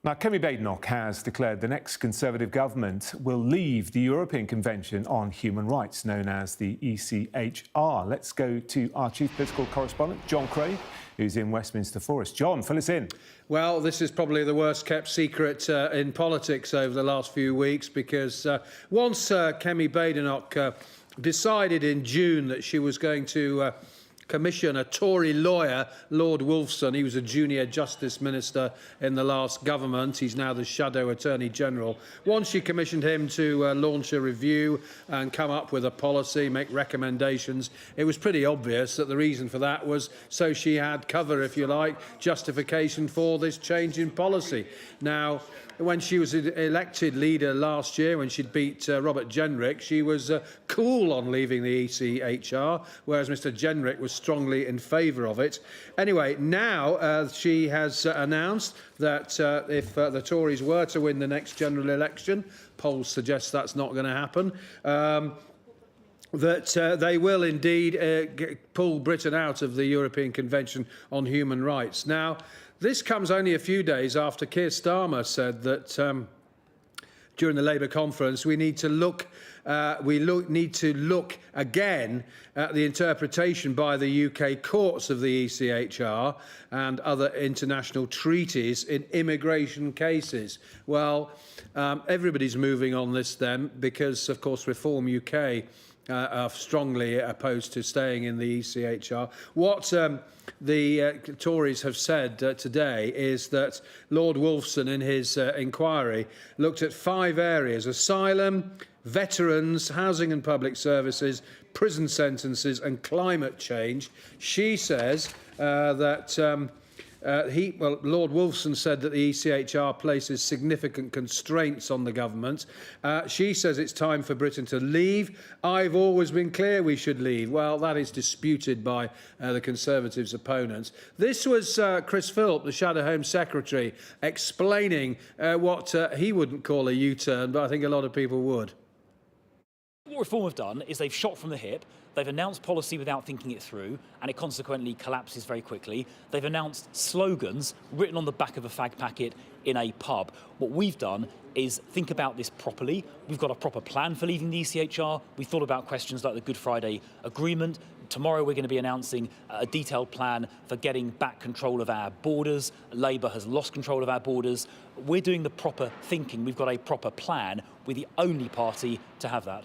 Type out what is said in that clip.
Now, Kemi Badenoch has declared the next Conservative government will leave the European Convention on Human Rights, known as the ECHR. Let's go to our chief political correspondent, John Craig, who's in Westminster Forest. John, fill us in. Well, this is probably the worst kept secret in politics over the last few weeks, because once Kemi Badenoch decided in June that she was going to commission a Tory lawyer, Lord Wolfson. He was a junior Justice Minister in the last government. He's now the Shadow Attorney General. Once she commissioned him to launch a review and come up with a policy, make recommendations, it was pretty obvious that the reason for that was so she had cover, if you like, justification for this change in policy. Now, when she was elected leader last year, when she'd beat Robert Jenrick, she was cool on leaving the ECHR, whereas Mr Jenrick was strongly in favour of it. Anyway, now she has announced that if the Tories were to win the next general election, polls suggest that's not going to happen, that they will indeed pull Britain out of the European Convention on Human Rights. Now, this comes only a few days after Keir Starmer said that during the Labour conference we need to look again at the interpretation by the UK courts of the ECHR and other international treaties in immigration cases. Well, everybody's moving on this then, because of course Reform UK are strongly opposed to staying in the ECHR. What the Tories have said today is that Lord Wolfson, in his inquiry, looked at 5 areas: asylum, veterans, housing and public services, prison sentences and climate change. She says that Lord Wolfson said that the ECHR places significant constraints on the government. She says it's time for Britain to leave. I've always been clear we should leave. Well, that is disputed by the Conservatives' opponents. This was Chris Philp, the Shadow Home Secretary, explaining what he wouldn't call a U-turn, but I think a lot of people would. What Reform have done is they've shot from the hip. They've announced policy without thinking it through, and it consequently collapses very quickly. They've announced slogans written on the back of a fag packet in a pub. What we've done is think about this properly. We've got a proper plan for leaving the ECHR. We've thought about questions like the Good Friday Agreement. Tomorrow we're going to be announcing a detailed plan for getting back control of our borders. Labour has lost control of our borders. We're doing the proper thinking. We've got a proper plan. We're the only party to have that.